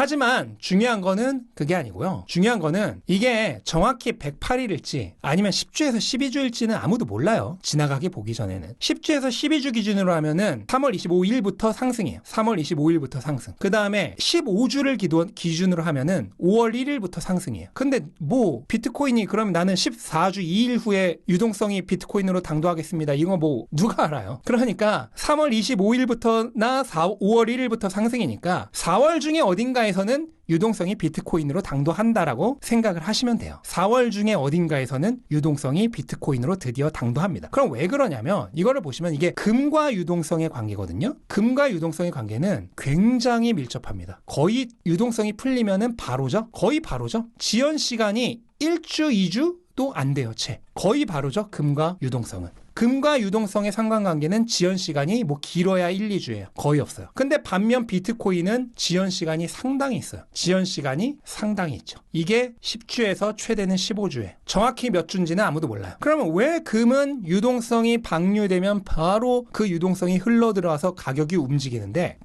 하지만 중요한 거는 그게 아니고요. 중요한 거는 이게 정확히 108일일지 아니면 10주에서 12주일지는 아무도 몰라요. 지나가게 보기 전에는. 10주에서 12주 기준으로 하면은 3월 25일부터 상승이에요. 3월 25일부터 상승. 그 다음에 15주를 기준으로 하면은 5월 1일부터 상승이에요. 근데 뭐 비트코인이 그러면 나는 14주 2일 후에 유동성이 비트코인으로 당도하겠습니다. 이거 뭐 누가 알아요? 그러니까 3월 25일부터나 5월 1일부터 상승이니까 4월 중에 어딘가에서는 유동성이 비트코인으로 당도한다라고 생각을 하시면 돼요. 4월 중에 어딘가에서는 유동성이 비트코인으로 드디어 당도합니다. 그럼 왜 그러냐면 이거를 보시면 이게 금과 유동성의 관계거든요. 금과 유동성의 관계는 굉장히 밀접합니다. 거의 유동성이 풀리면은 바로죠. 거의 바로죠. 지연 시간이 1주, 2주도 안 돼요. 채. 거의 바로죠. 금과 유동성은. 금과 유동성의 상관관계는 지연 시간이 뭐 길어야 1, 2주예요. 거의 없어요. 근데 반면 비트코인은 지연 시간이 상당히 있어요. 지연 시간이 상당히 있죠. 이게 10주에서 최대는 15주에. 정확히 몇 주인지는 아무도 몰라요. 그러면 왜 금은 유동성이 방류되면 바로 그 유동성이 흘러들어와서 가격이 움직이는데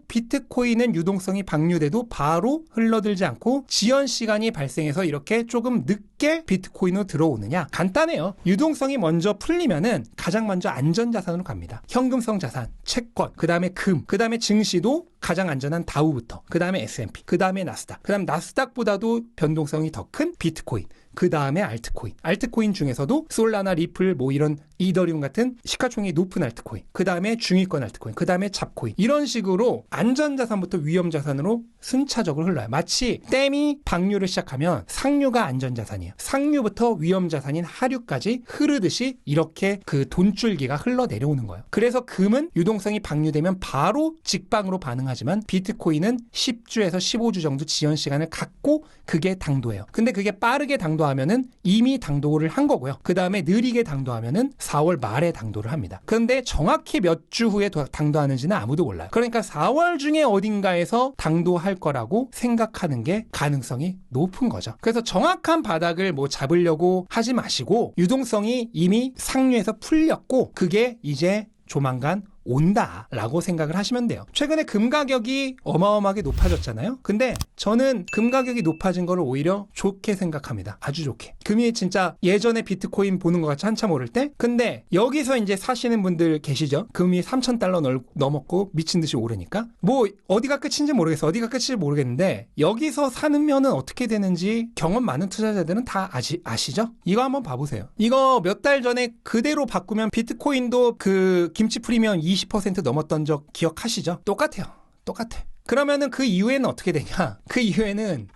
비트코인은 유동성이 방류돼도 바로 흘러들지 않고 지연 시간이 발생해서 이렇게 조금 늦게 비트코인으로 들어오느냐? 간단해요. 유동성이 먼저 풀리면은 가장 먼저 안전자산으로 갑니다. 현금성 자산, 채권, 그 다음에 금, 그 다음에 증시도 가장 안전한 다우부터, 그 다음에 S&P, 그 다음에 나스닥, 그 다음 나스닥보다도 변동성이 더 큰 비트코인, 그 다음에 알트코인. 알트코인 중에서도 솔라나, 리플, 뭐 이런 이더리움 같은 시가총액이 높은 알트코인, 그 다음에 중위권 알트코인, 그 다음에 잡코인. 이런 식으로 안전자산부터 위험자산으로 순차적으로 흘러요. 마치 댐이 방류를 시작하면 상류가 안전자산이에요. 상류부터 위험자산인 하류까지 흐르듯이 이렇게 그 돈줄기가 흘러내려오는 거예요. 그래서 금은 유동성이 방류되면 바로 직방으로 반응하지만 비트코인은 10주에서 15주 정도 지연 시간을 갖고 그게 당도예요. 근데 그게 빠르게 당도하면은 이미 당도를 한 거고요. 그 다음에 느리게 당도하면은 4월 말에 당도를 합니다. 그런데 정확히 몇 주 후에 당도하는지는 아무도 몰라요. 그러니까 4월 중에 어딘가에서 당도할 거라고 생각하는 게 가능성이 높은 거죠. 그래서 정확한 바닥을 뭐 잡으려고 하지 마시고 유동성이 이미 상류에서 풀렸고 그게 이제 조만간 온다라고 생각을 하시면 돼요. 최근에 금 가격이 어마어마하게 높아졌잖아요. 근데 저는 금 가격이 높아진 거를 오히려 좋게 생각합니다. 아주 좋게. 금이 진짜 예전에 비트코인 보는 것 같이 한참 오를 때 근데 여기서 이제 사시는 분들 계시죠? 금이 3,000달러 넘었고 미친 듯이 오르니까 뭐 어디가 끝인지 모르겠어. 어디가 끝인지 모르겠는데 여기서 사면은 어떻게 되는지 경험 많은 투자자들은 다 아시죠? 이거 한번 봐보세요. 이거 몇 달 전에 그대로 바꾸면 비트코인도 그 김치 프리미엄 20% 넘었던 적 기억하시죠? 똑같아요. 똑같아. 그러면은 그 이후에는 어떻게 되냐? 그 이후에는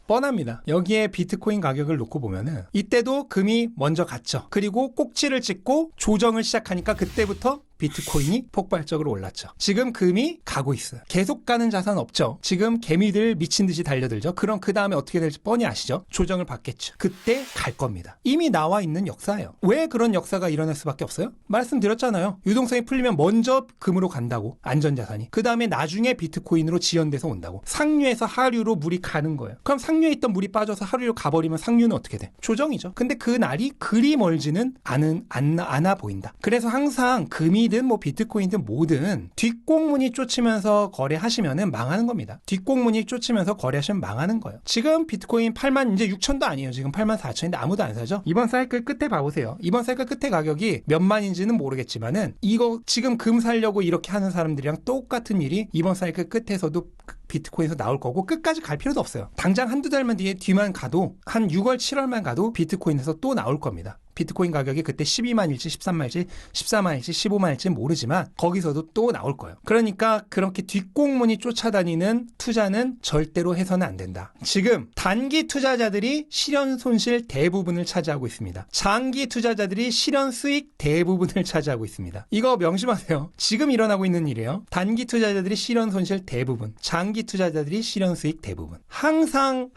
뻔합니다. 여기에 비트코인 가격을 놓고 보면은 이때도 금이 먼저 갔죠. 그리고 꼭지를 찍고 조정을 시작하니까 그때부터 비트코인이 폭발적으로 올랐죠. 지금 금이 가고 있어요. 계속 가는 자산 없죠. 지금 개미들 미친 듯이 달려들죠. 그럼 그 다음에 어떻게 될지 뻔히 아시죠? 조정을 받겠죠. 그때 갈 겁니다. 이미 나와 있는 역사예요. 왜 그런 역사가 일어날 수밖에 없어요? 말씀드렸잖아요. 유동성이 풀리면 먼저 금으로 간다고. 안전자산이. 그 다음에 나중에 비트코인으로 지연돼서 온다고. 상류에서 하류로 물이 가는 거예요. 그럼 상류에 있던 물이 빠져서 하류로 가버리면 상류는 어떻게 돼? 조정이죠. 근데 그 날이 그리 멀지는 않아 보인다. 그래서 항상 금이든 뭐 비트코인이든 뭐든 뒷공문이 쫓으면서 거래하시면은 망하는 겁니다. 뒷공문이 쫓으면서 거래하시면 망하는 거예요. 지금 비트코인 8만 이제 6천도 아니에요. 지금 8만 4천인데 아무도 안 사죠. 이번 사이클 끝에 봐보세요. 이번 사이클 끝에 가격이 몇 만인지는 모르겠지만은 이거 지금 금 살려고 이렇게 하는 사람들이랑 똑같은 일이 이번 사이클 끝에서도 비트코인에서 나올 거고 끝까지 갈 필요도 없어요. 당장 한두 달만 뒤만 가도 한 6월 7월만 가도 비트코인에서 또 나올 겁니다. 비트코인 가격이 그때 12만일지 13만일지 14만일지 15만일지 모르지만 거기서도 또 나올 거예요. 그러니까 그렇게 뒷공문이 쫓아다니는 투자는 절대로 해서는 안 된다. 지금 단기 투자자들이 실현 손실 대부분을 차지하고 있습니다. 장기 투자자들이 실현 수익 대부분을 차지하고 있습니다. 이거 명심하세요. 지금 일어나고 있는 일이에요. 단기 투자자들이 실현 손실 대부분, 장기 투자자들이 실현 수익 대부분. 항상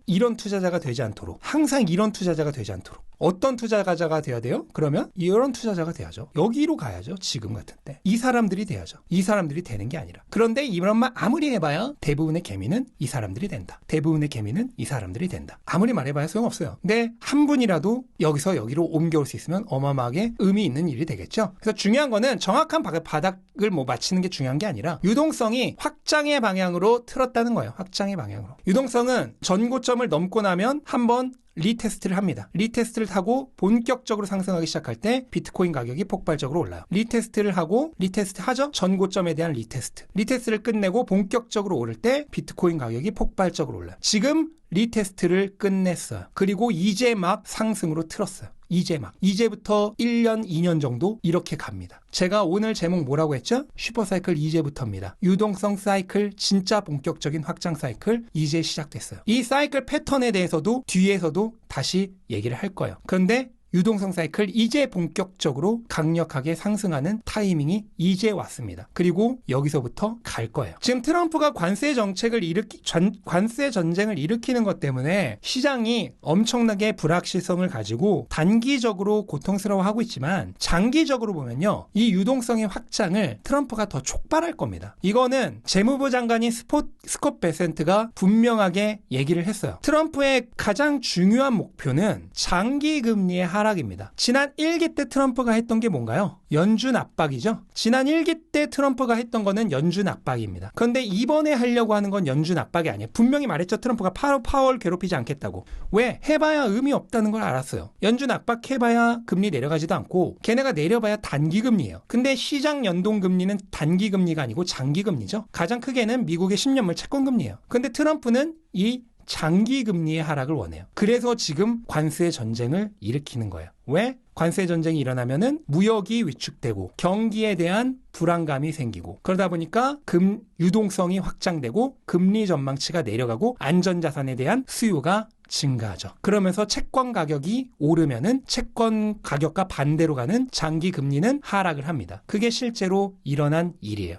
이런 투자자가 되지 않도록 어떤 투자자가 돼야 돼요? 그러면 이런 투자자가 돼야죠. 여기로 가야죠. 지금 같은 때. 이 사람들이 돼야죠. 이 사람들이 되는 게 아니라. 그런데 이런 말 아무리 해봐야 대부분의 개미는 이 사람들이 된다. 대부분의 개미는 이 사람들이 된다. 아무리 말해봐야 소용없어요. 근데 한 분이라도 여기서 여기로 옮겨올 수 있으면 어마어마하게 의미 있는 일이 되겠죠. 그래서 중요한 거는 정확한 바닥을 맞히는 게 중요한 게 아니라 유동성이 확장의 방향으로 틀었다는 거예요. 확장의 방향으로. 유동성은 전고점을 넘고 나면 한번 리테스트를 합니다. 리테스트를 하고 본격적으로 상승하기 시작할 때 비트코인 가격이 폭발적으로 올라요. 리테스트를 하고 리테스트 하죠. 전고점에 대한 리테스트. 리테스트를 끝내고 본격적으로 오를 때 비트코인 가격이 폭발적으로 올라요. 지금 리테스트를 끝냈어요. 그리고 이제 막 상승으로 틀었어요. 이제부터 1년, 2년 정도 이렇게 갑니다. 제가 오늘 제목 뭐라고 했죠? 슈퍼사이클 이제부터입니다. 유동성 사이클, 진짜 본격적인 확장 사이클 이제 시작됐어요. 이 사이클 패턴에 대해서도 뒤에서도 다시 얘기를 할 거예요. 그런데 유동성 사이클 이제 본격적으로 강력하게 상승하는 타이밍이 이제 왔습니다. 그리고 여기서부터 갈 거예요. 지금 트럼프가 관세 전쟁을 일으키는 것 때문에 시장이 엄청나게 불확실성을 가지고 단기적으로 고통스러워하고 있지만 장기적으로 보면요. 이 유동성의 확장을 트럼프가 더 촉발할 겁니다. 이거는 재무부 장관인 스콧 베센트가 분명하게 얘기를 했어요. 트럼프의 가장 중요한 목표는 장기 금리의 하락입니다. 지난 1기 때 트럼프가 했던 게 뭔가요? 연준 압박이죠. 지난 1기 때 트럼프가 했던 거는 연준 압박입니다. 그런데 이번에 하려고 하는 건 연준 압박이 아니에요. 분명히 말했죠. 트럼프가 파월 괴롭히지 않겠다고. 왜? 해봐야 의미 없다는 걸 알았어요. 연준 압박해봐야 금리 내려가지도 않고 걔네가 내려봐야 단기금리예요. 근데 시장 연동금리는 단기금리가 아니고 장기금리죠. 가장 크게는 미국의 10년물 채권금리예요. 근데 트럼프는 이 장기 금리의 하락을 원해요. 그래서 지금 관세 전쟁을 일으키는 거예요. 왜? 관세 전쟁이 일어나면은 무역이 위축되고 경기에 대한 불안감이 생기고 그러다 보니까 유동성이 확장되고 금리 전망치가 내려가고 안전자산에 대한 수요가 증가하죠. 그러면서 채권 가격이 오르면은 채권 가격과 반대로 가는 장기 금리는 하락을 합니다. 그게 실제로 일어난 일이에요.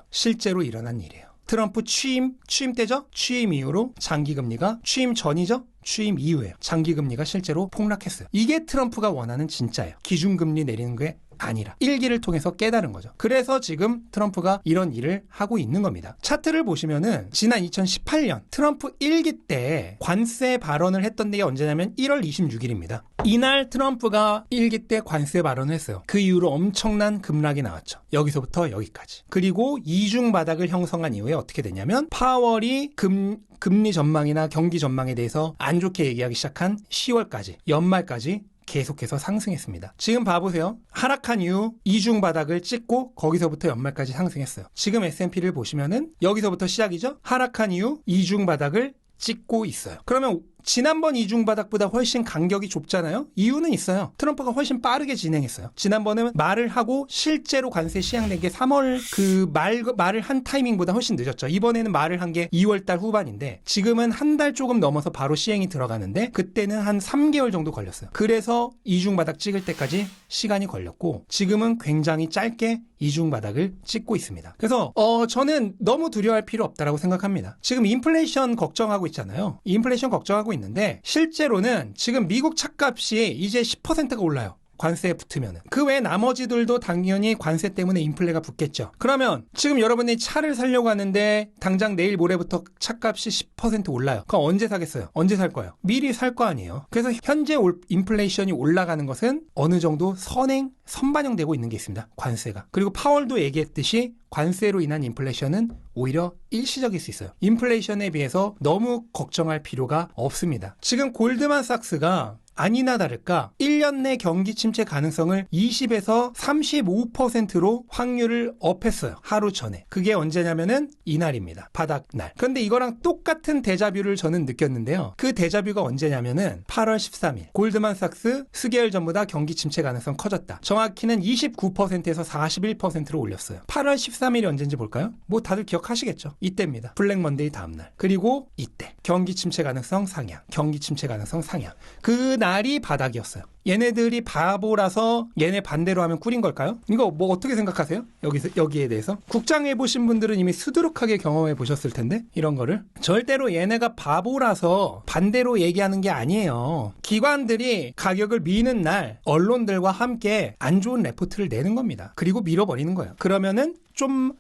트럼프 취임 때죠? 취임 이후로 장기금리가 취임 전이죠? 취임 이후에요. 장기금리가 실제로 폭락했어요. 이게 트럼프가 원하는 진짜예요. 기준금리 내리는 게 아니라 1기를 통해서 깨달은 거죠. 그래서 지금 트럼프가 이런 일을 하고 있는 겁니다. 차트를 보시면은 지난 2018년 트럼프 1기 때 관세 발언을 했던 게 언제냐면 1월 26일입니다. 이날 트럼프가 1기 때 관세 발언을 했어요. 그 이후로 엄청난 급락이 나왔죠. 여기서부터 여기까지. 그리고 이중 바닥을 형성한 이후에 어떻게 되냐면 파월이 금리 전망이나 경기 전망에 대해서 안 좋게 얘기하기 시작한 10월까지 연말까지 계속해서 상승했습니다. 지금 봐보세요. 하락한 이후 이중 바닥을 찍고 거기서부터 연말까지 상승했어요. 지금 S&P를 보시면은 여기서부터 시작이죠. 하락한 이후 이중 바닥을 찍고 있어요. 그러면 지난번 이중 바닥보다 훨씬 간격이 좁잖아요. 이유는 있어요. 트럼프가 훨씬 빠르게 진행했어요. 지난번에는 말을 하고 실제로 관세 시행된 게 3월 말을 한 타이밍보다 훨씬 늦었죠. 이번에는 말을 한 게 2월 달 후반인데 지금은 한 달 조금 넘어서 바로 시행이 들어가는데 그때는 한 3개월 정도 걸렸어요. 그래서 이중 바닥 찍을 때까지 시간이 걸렸고 지금은 굉장히 짧게 이중 바닥을 찍고 있습니다. 그래서 저는 너무 두려워할 필요 없다라고 생각합니다. 지금 인플레이션 걱정하고 있잖아요. 인플레이션 걱정하고 있는데 실제로는 지금 미국 차값이 이제 10%가 올라요. 관세에 붙으면. 그 외에 나머지들도 당연히 관세 때문에 인플레가 붙겠죠. 그러면 지금 여러분이 차를 사려고 하는데 당장 내일 모레부터 차값이 10% 올라요. 그럼 언제 사겠어요? 언제 살 거예요? 미리 살 거 아니에요. 그래서 현재 인플레이션이 올라가는 것은 어느 정도 선반영되고 있는 게 있습니다. 관세가. 그리고 파월도 얘기했듯이 관세로 인한 인플레이션은 오히려 일시적일 수 있어요. 인플레이션에 비해서 너무 걱정할 필요가 없습니다. 지금 골드만삭스가 아니나 다를까 1년 내 경기 침체 가능성을 20에서 35%로 확률을 업했어요. 하루 전에. 그게 언제냐면은 이날입니다. 바닥날. 그런데 이거랑 똑같은 데자뷰를 저는 느꼈는데요. 그 데자뷰가 언제냐면은 8월 13일. 골드만삭스 수개월 전보다 경기 침체 가능성 커졌다. 정확히는 29%에서 41%로 올렸어요. 8월 13일이 언제인지 볼까요? 뭐 다들 기억하시겠죠? 이때입니다. 블랙 먼데이 다음날. 그리고 이때 경기 침체 가능성 상향. 경기 침체 가능성 상향. 그 날이 바닥이었어요. 얘네들이 바보라서 얘네 반대로 하면 꿀인 걸까요? 이거 뭐 어떻게 생각하세요? 여기에 대해서? 국장해 보신 분들은 이미 수두룩하게 경험해 보셨을 텐데 이런 거를 절대로 얘네가 바보라서 반대로 얘기하는 게 아니에요. 기관들이 가격을 미는 날 언론들과 함께 안 좋은 레포트를 내는 겁니다. 그리고 밀어버리는 거예요. 그러면은 좀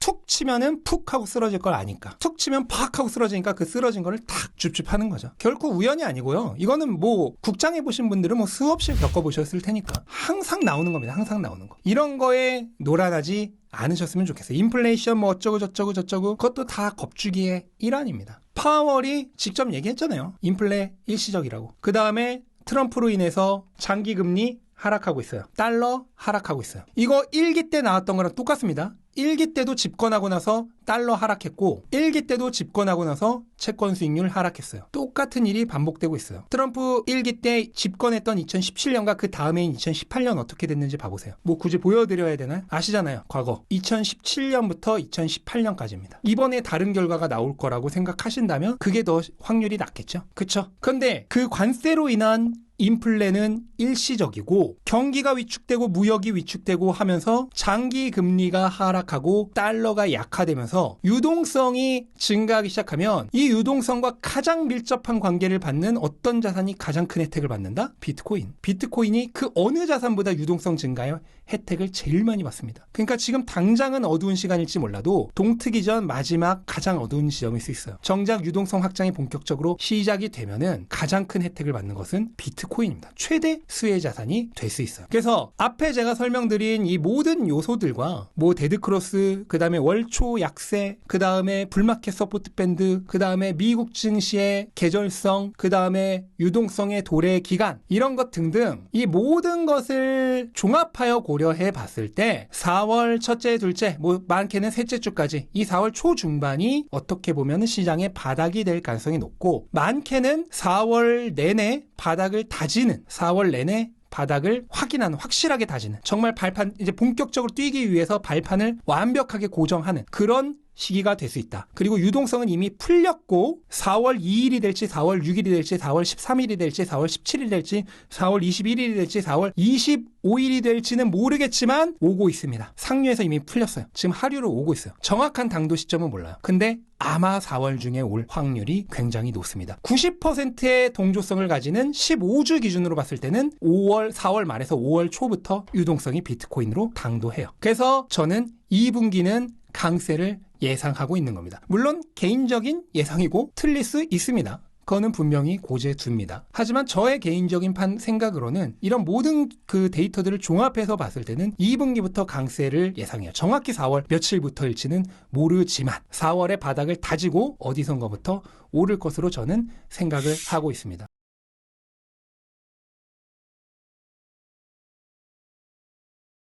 툭 치면은 푹 하고 쓰러질 걸 아니까. 툭 치면 팍 하고 쓰러지니까 그 쓰러진 거를 탁 줍줍하는 거죠. 결코 우연이 아니고요. 이거는 뭐 국장해 보신 분들은 뭐 수없이 겪어보셨을 테니까 항상 나오는 겁니다. 항상 나오는 거. 이런 거에 놀아나지 않으셨으면 좋겠어요. 인플레이션 뭐 어쩌고 저쩌고 그것도 다 겁주기의 일환입니다. 파월이 직접 얘기했잖아요. 인플레 일시적이라고. 그 다음에 트럼프로 인해서 장기금리 하락하고 있어요. 달러 하락하고 있어요. 이거 1기 때 나왔던 거랑 똑같습니다. 1기 때도 집권하고 나서 달러 하락했고 1기 때도 집권하고 나서 채권 수익률 하락했어요. 똑같은 일이 반복되고 있어요. 트럼프 1기 때 집권했던 2017년과 그 다음해인 2018년 어떻게 됐는지 봐보세요. 뭐 굳이 보여드려야 되나요? 아시잖아요. 과거 2017년부터 2018년까지입니다. 이번에 다른 결과가 나올 거라고 생각하신다면 그게 더 확률이 낮겠죠. 그쵸? 근데 그 관세로 인한 인플레는 일시적이고 경기가 위축되고 무역이 위축되고 하면서 장기 금리가 하락하고 달러가 약화되면서 유동성이 증가하기 시작하면 이 유동성과 가장 밀접한 관계를 받는 어떤 자산이 가장 큰 혜택을 받는다? 비트코인. 비트코인이 그 어느 자산보다 유동성 증가의 혜택을 제일 많이 받습니다. 그러니까 지금 당장은 어두운 시간일지 몰라도 동트기 전 마지막 가장 어두운 시점일 수 있어요. 정작 유동성 확장이 본격적으로 시작이 되면은 가장 큰 혜택을 받는 것은 비트코인입니다. 최대 수혜 자산이 될 수 있어요. 그래서 앞에 제가 설명드린 이 모든 요소들과 뭐 데드크로스, 그 다음에 월초 약세, 그 다음에 불마켓 서포트 밴드, 그 다음에 미국 증시의 계절성, 그 다음에 유동성의 도래 기간, 이런 것 등등 이 모든 것을 종합하여 고려해 봤을 때 4월 첫째, 둘째, 뭐 많게는 셋째 주까지 이 4월 초중반이 어떻게 보면 시장의 바닥이 될 가능성이 높고 많게는 4월 내내 바닥을 다지는 4월 내내 바닥을 확인하는, 확실하게 다지는, 정말 발판, 이제 본격적으로 뛰기 위해서 발판을 완벽하게 고정하는 그런 시기가 될 수 있다. 그리고 유동성은 이미 풀렸고 4월 2일이 될지 4월 6일이 될지 4월 13일이 될지 4월 17일이 될지 4월 21일이 될지 4월 25일이 될지는 모르겠지만 오고 있습니다. 상류에서 이미 풀렸어요. 지금 하류로 오고 있어요. 정확한 당도 시점은 몰라요. 근데 아마 4월 중에 올 확률이 굉장히 높습니다. 90%의 동조성을 가지는 15주 기준으로 봤을 때는 4월 말에서 5월 초부터 유동성이 비트코인으로 당도해요. 그래서 저는 2분기는 강세를 예상하고 있는 겁니다. 물론 개인적인 예상이고 틀릴 수 있습니다. 그거는 분명히 고지해 둡니다. 하지만 저의 개인적인 생각으로는 이런 모든 그 데이터들을 종합해서 봤을 때는 2분기부터 강세를 예상해요. 정확히 4월 며칠부터일지는 모르지만 4월의 바닥을 다지고 어디선가부터 오를 것으로 저는 생각을 하고 있습니다.